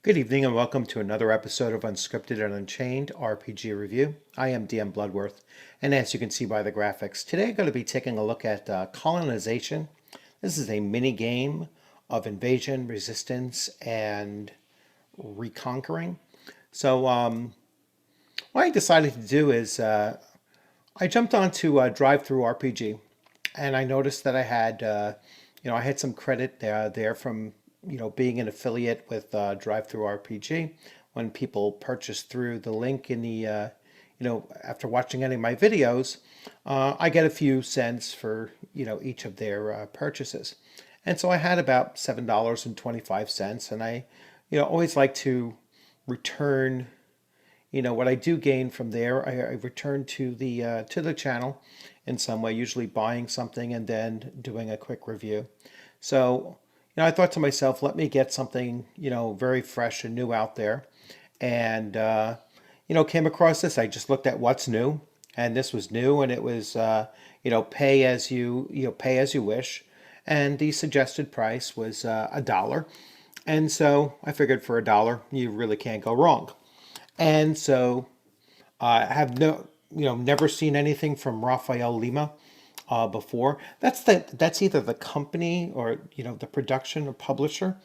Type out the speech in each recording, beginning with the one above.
Good evening and welcome to another episode of Unscripted and Unchained RPG Review. I am DM Bloodworth, and as you can see by the graphics, today I'm going to be taking a look at Colonization. This is a mini game of invasion, resistance, and reconquering. So what I decided to do is I jumped onto Drive-Through RPG, and I noticed that I had some credit there from being an affiliate with Drive-Through RPG. When people purchase through the link in the after watching any of my videos, I get a few cents for each of their purchases, and so I had about $7.25, and I always like to return what I do gain from there. I return to the channel in some way, usually buying something and then doing a quick review. So, I thought to myself, let me get something, very fresh and new out there. And, came across this. I just looked at what's new, and this was new, and it was, pay as you wish. And the suggested price was $1. And so I figured for $1, you really can't go wrong. And so I have never seen anything from Raphael Lima before. That's either the company or the production or publisher,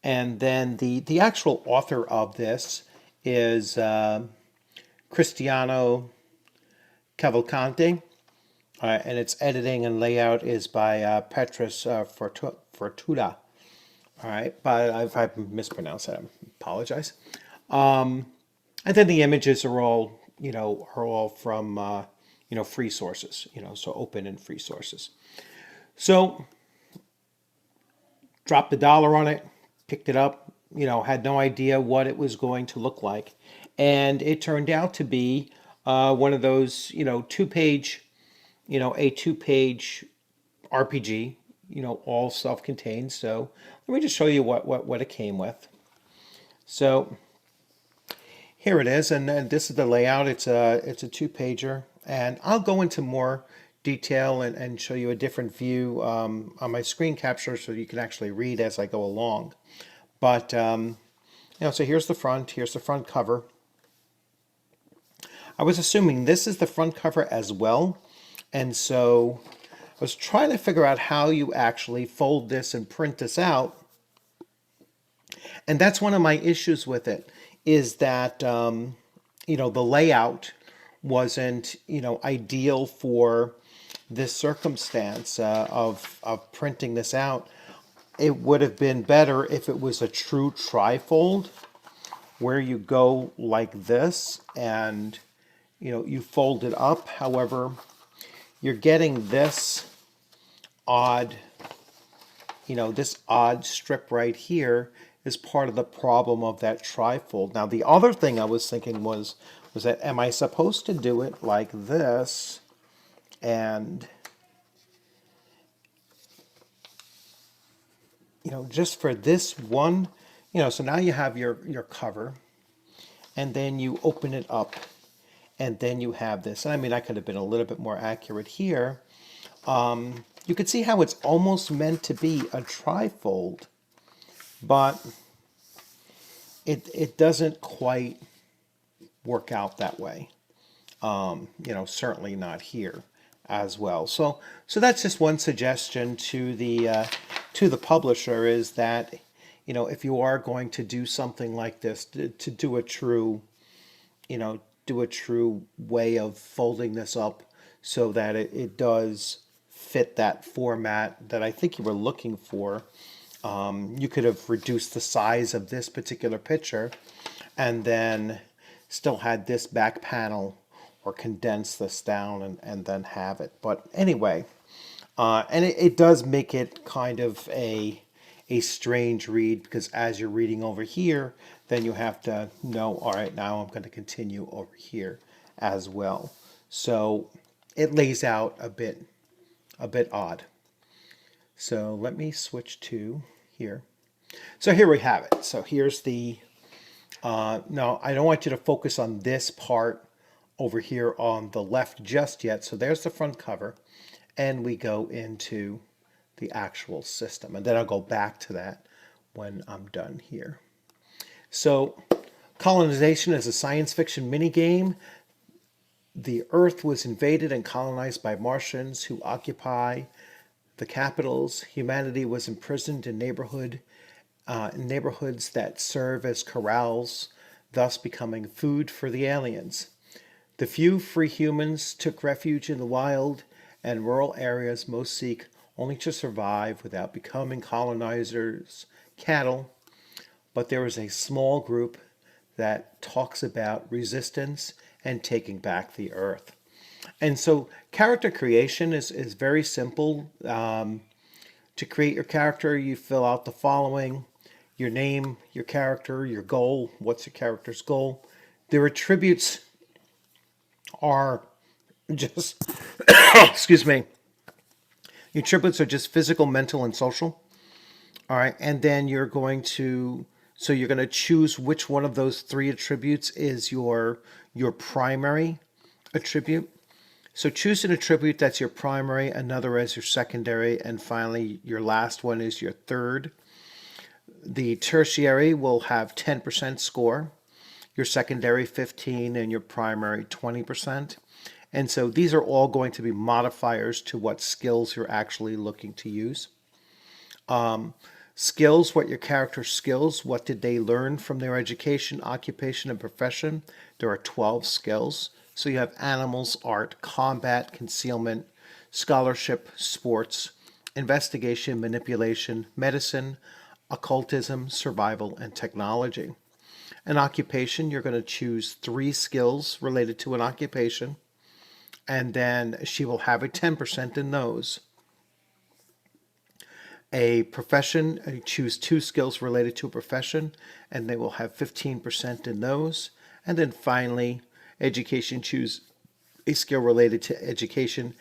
and then the actual author of this is Cristiano Cavalcante, and its editing and layout is by Petrus Fortuna. All right, but if I mispronounced that, I apologize. And then the images are all from free sources, so open and free sources. So dropped $1 on it, picked it up, had no idea what it was going to look like, and it turned out to be one of those a two-page RPG, all self-contained. So let me just show you what it came with. So here it is, and this is the layout. It's a two-pager, and I'll go into more detail and show you a different view on my screen capture so you can actually read as I go along. But so here's the front. Here's the front cover. I was assuming this is the front cover as well, and so I was trying to figure out how you actually fold this and print this out. And that's one of my issues with it, is that the layout wasn't ideal for this circumstance of printing this out. It would have been better if it was a true trifold, where you go like this and you fold it up. However, you're getting this odd strip right here is part of the problem of that trifold. Now, the other thing I was thinking was that, am I supposed to do it like this? And, just for this one, so now you have your cover, and then you open it up, and then you have this. I mean, I could have been a little bit more accurate here. You could see how it's almost meant to be a trifold, but it doesn't quite work out that way. Certainly not here as well. So that's just one suggestion to the publisher, is that if you are going to do something like this, to do a true way of folding this up so that it does fit that format that I think you were looking for. You could have reduced the size of this particular picture and then still had this back panel, or condense this down and then have it. But anyway, and it does make it kind of a strange read, because as you're reading over here, then you have to know, all right, now I'm going to continue over here as well. So it lays out a bit odd. So let me switch to here. So here we have it. So here's the, now I don't want you to focus on this part over here on the left just yet. So there's the front cover, and we go into the actual system. And then I'll go back to that when I'm done here. So, Colonization is a science fiction minigame. The Earth was invaded and colonized by Martians who occupy the capitals. Humanity was imprisoned in neighborhoods that serve as corrals, thus becoming food for the aliens. The few free humans took refuge in the wild and rural areas most seek only to survive without becoming colonizers' cattle. But there is a small group that talks about resistance and taking back the earth. And so character creation is very simple. To create your character, you fill out the following: your name, your character, your goal. What's your character's goal? Their attributes are just, excuse me, your attributes are just physical, mental, and social. All right. And then you're going to choose which one of those three attributes is your primary attribute. So choose an attribute that's your primary, another as your secondary, and finally your last one is your third. The tertiary will have 10% score, your secondary 15, and your primary 20%. And so these are all going to be modifiers to what skills you're actually looking to use. Skills, what your character's skills, what did they learn from their education, occupation, and profession? There are 12 skills. So you have animals, art, combat, concealment, scholarship, sports, investigation, manipulation, medicine, occultism, survival, and technology. An occupation, you're going to choose 3 skills related to an occupation, and then she will have a 10% in those. A profession, choose 2 skills related to a profession, and they will have 15% in those. And then finally, education, choose a skill related to education,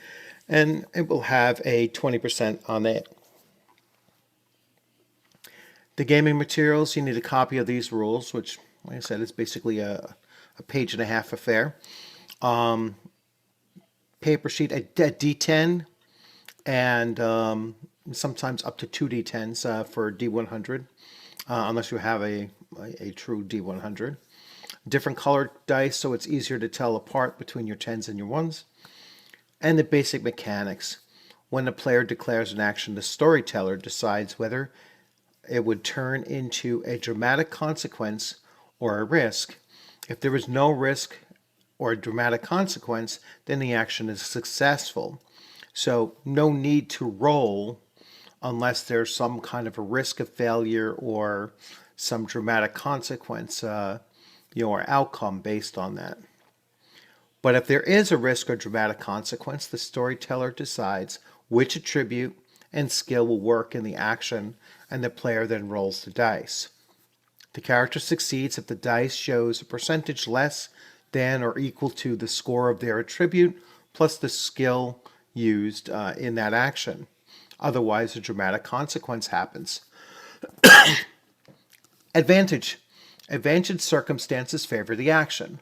and it will have a 20% on it. The gaming materials, you need a copy of these rules, which, like I said, is basically a page and a half affair. Paper sheet, a D10, and sometimes up to 2 D10s for D100, unless you have a true D100. Different colored dice, so it's easier to tell apart between your 10s and your 1s. And the basic mechanics. When the player declares an action, the storyteller decides whether it would turn into a dramatic consequence or a risk. If there is no risk or a dramatic consequence, then the action is successful. So no need to roll unless there's some kind of a risk of failure or some dramatic consequence, or outcome based on that. But if there is a risk or dramatic consequence, the storyteller decides which attribute and skill will work in the action, and the player then rolls the dice. The character succeeds if the dice shows a percentage less than or equal to the score of their attribute plus the skill used in that action. Otherwise, a dramatic consequence happens. Advantage. Advantage circumstances favor the action.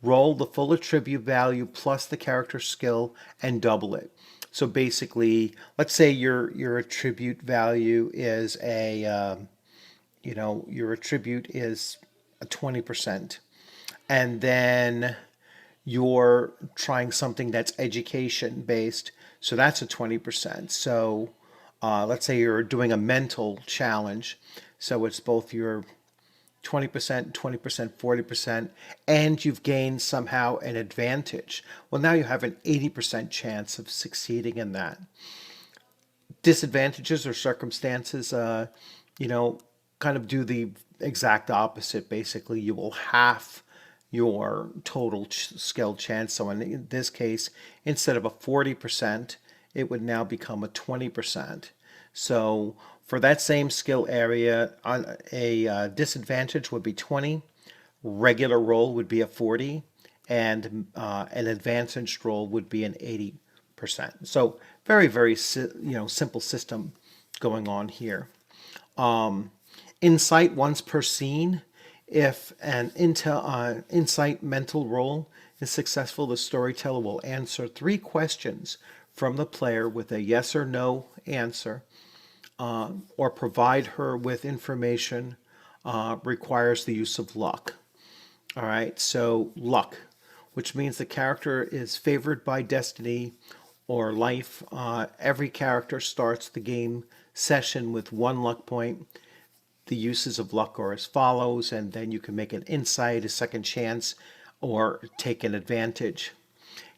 Roll the full attribute value plus the character skill and double it. So basically, let's say your attribute value is your attribute is a 20%. And then you're trying something that's education based, so that's a 20%. So let's say you're doing a mental challenge, so it's both your 20%, 20%, 40%, and you've gained somehow an advantage. Well, now you have an 80% chance of succeeding in that. Disadvantages or circumstances, kind of do the exact opposite. Basically, you will half your total skill chance. So in this case, instead of a 40%, it would now become a 20%. So for that same skill area, a disadvantage would be 20, regular roll would be a 40, and an advantaged roll would be an 80%. So very, very simple system going on here. Insight once per scene. If an insight mental roll is successful, the storyteller will answer 3 questions from the player with a yes or no answer, or provide her with information requires the use of luck. All right, so luck, which means the character is favored by destiny or life. Every character starts the game session with 1 luck point. The uses of luck are as follows, and then you can make an insight, a second chance, or take an advantage.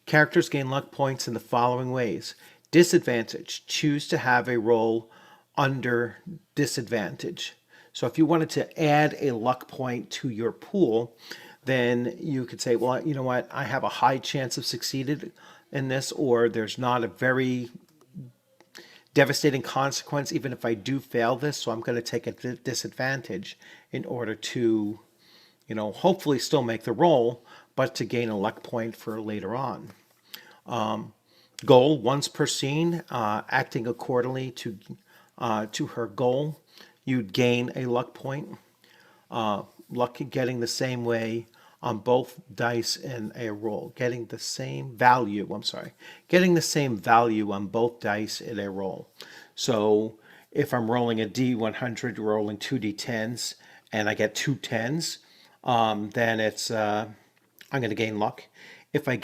Characters gain luck points in the following ways. Disadvantage, choose to have a roll under disadvantage. So if you wanted to add a luck point to your pool, then you could say, well, you know what, I have a high chance of succeeding in this, or there's not a very devastating consequence even if I do fail this, so I'm going to take a disadvantage in order to, hopefully still make the roll, but to gain a luck point for later on. Goal, once per scene, acting accordingly to her goal, you'd gain a luck point. Luck getting the same way on both dice in a roll, getting the same value on both dice in a roll. So if I'm rolling a D100, rolling 2D10s, and I get 2 10s, then I'm going to gain luck. If I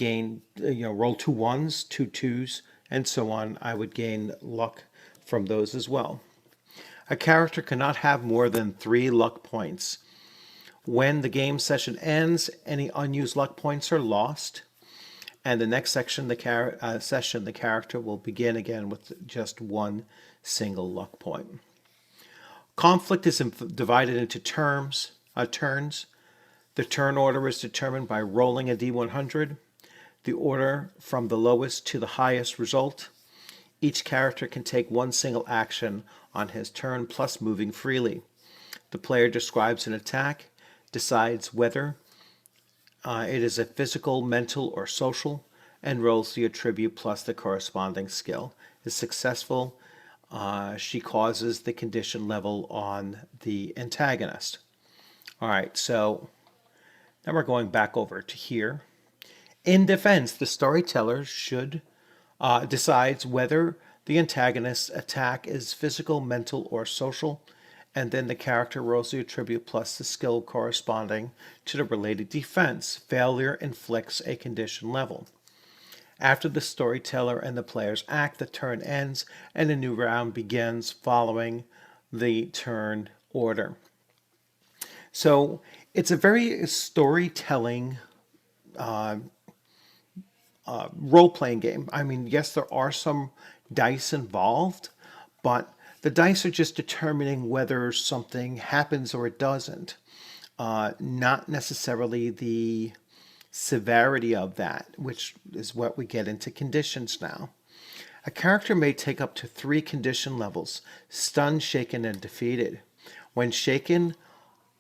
roll 2 1s, 2 2s, and so on, I would gain luck from those as well. A character cannot have more than 3 luck points. When the game session ends, any unused luck points are lost, and the next section, the character will begin again with just 1 single luck point. Conflict is divided into turns. The turn order is determined by rolling a D100. The order from the lowest to the highest result. Each character can take 1 single action on his turn plus moving freely. The player describes an attack, decides whether it is a physical, mental, or social, and rolls the attribute plus the corresponding skill. Is successful, she causes the condition level on the antagonist. All right, so now we're going back over to here. In defense, the storyteller should decides whether the antagonist's attack is physical, mental, or social, and then the character rolls the attribute plus the skill corresponding to the related defense. Failure inflicts a condition level. After the storyteller and the players act, the turn ends and a new round begins following the turn order. So it's a very storytelling role-playing game. I mean, yes, there are some dice involved, but the dice are just determining whether something happens or it doesn't, not necessarily the severity of that, which is what we get into conditions now. A character may take up to 3 condition levels: stunned, shaken, and defeated. When shaken,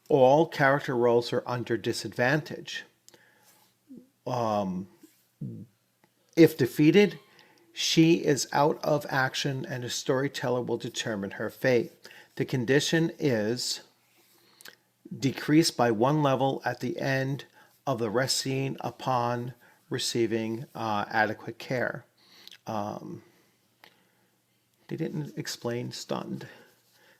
all character rolls are under disadvantage. If defeated, she is out of action and a storyteller will determine her fate. The condition is decreased by 1 level at the end of the rest scene upon receiving adequate care. They didn't explain stunned.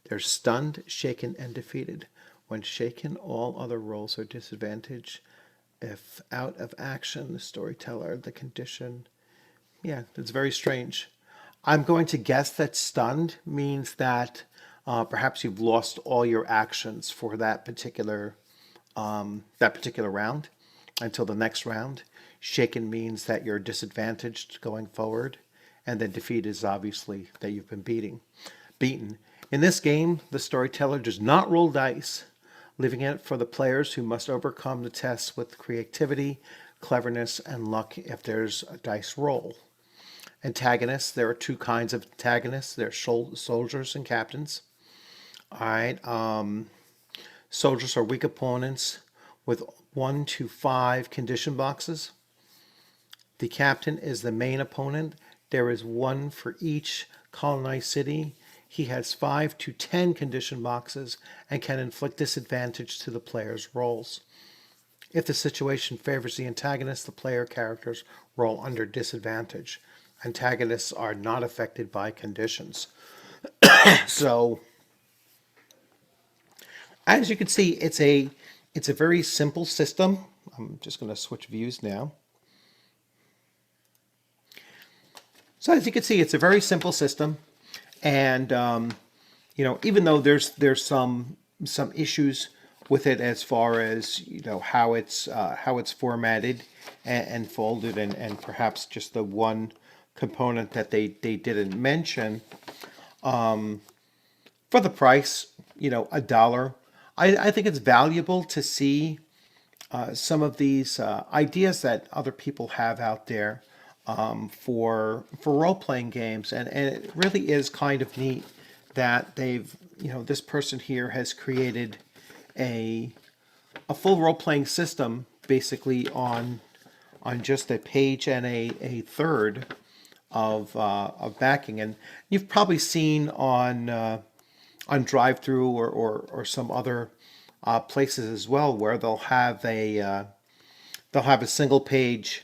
There's stunned, shaken, and defeated. When shaken, all other rolls are disadvantaged. If out of action, the storyteller, the condition. Yeah, it's very strange. I'm going to guess that stunned means that perhaps you've lost all your actions for that particular round until the next round. Shaken means that you're disadvantaged going forward, and then defeat is obviously that you've been beaten. In this game, the storyteller does not roll dice, leaving it for the players who must overcome the tests with creativity, cleverness, and luck if there's a dice roll. Antagonists, there are 2 kinds of antagonists. There's soldiers and captains. All right. Soldiers are weak opponents with 1 to 5 condition boxes. The captain is the main opponent. There is 1 for each colonized city. He has 5 to 10 condition boxes and can inflict disadvantage to the player's rolls. If the situation favors the antagonist, the player characters roll under disadvantage. Antagonists are not affected by conditions. So As you can see, it's a very simple system. I'm just going to switch views now. So as you can see, it's a very simple system, and even though there's some issues with it as far as how it's formatted and folded, and perhaps just the one component that they didn't mention for the price, $1. I think it's valuable to see some of these ideas that other people have out there for role-playing games, and it really is kind of neat that this person here has created a full role-playing system basically on just a page and a third of backing. And you've probably seen on drive-through or some other places as well, where they'll have a single page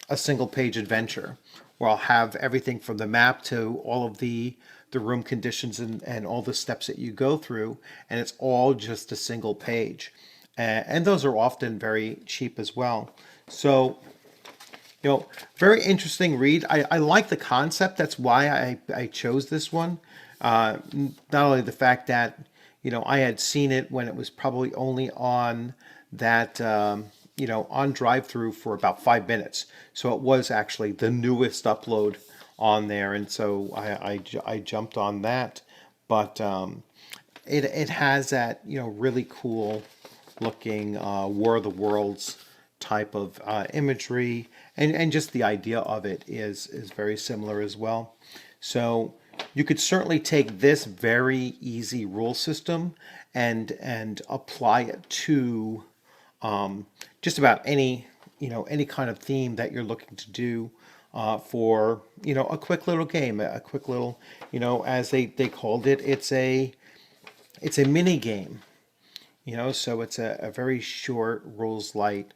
adventure, where I'll have everything from the map to all of the room conditions and all the steps that you go through, and it's all just a single page. And those are often very cheap as well. So, very interesting read. I like the concept. That's why I chose this one. Not only the fact that, I had seen it when it was probably only on that, on drive-through for about 5 minutes. So it was actually the newest upload on there. And so I jumped on that. But it has that, really cool looking War of the Worlds type of imagery. And just the idea of it is very similar as well. So you could certainly take this very easy rule system and apply it to just about any kind of theme that you're looking to do for a quick little game, a quick little, as they called it, it's a mini game. So it's a very short, rules light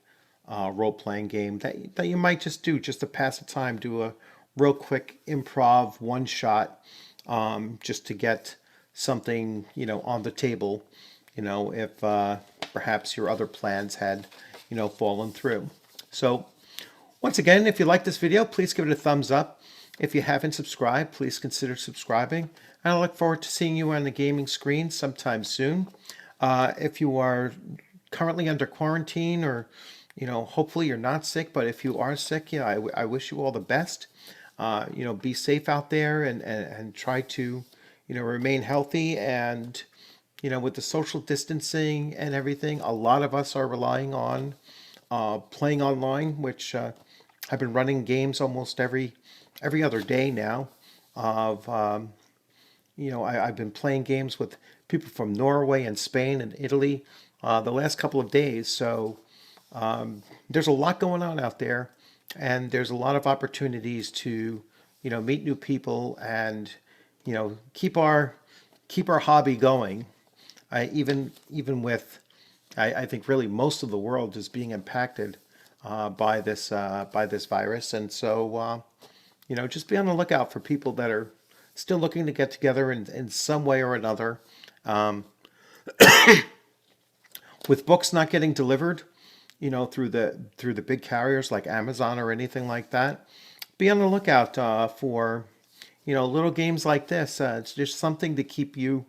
role-playing game that you might just do just to pass the time, do a real quick improv one shot, just to get something on the table, if perhaps your other plans had fallen through. So once again, if you like this video, please give it a thumbs up. If you haven't subscribed, please consider subscribing, and I look forward to seeing you on the gaming screen sometime soon. If you are currently under quarantine, or hopefully you're not sick, but if you are sick, I wish you all the best. Be safe out there, and try to remain healthy. And with the social distancing and everything, a lot of us are relying on playing online, which I've been running games almost every other day now. I've been playing games with people from Norway and Spain and Italy the last couple of days. So there's a lot going on out there, and there's a lot of opportunities to meet new people and keep our hobby going. Even with, I think really most of the world is being impacted by this virus, and so just be on the lookout for people that are still looking to get together in some way or another. With books not getting delivered, through the big carriers like Amazon or anything like that, be on the lookout for little games like this. It's just something to keep you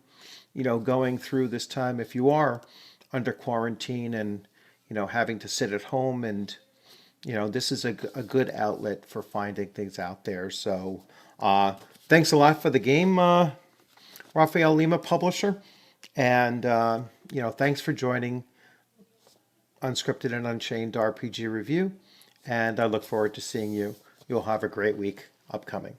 going through this time if you are under quarantine and having to sit at home. And this is a good outlet for finding things out there. So thanks a lot for the game, Raphael Lima Publisher, and thanks for joining Unscripted and Unchained RPG Review, and I look forward to seeing you. You'll have a great week upcoming.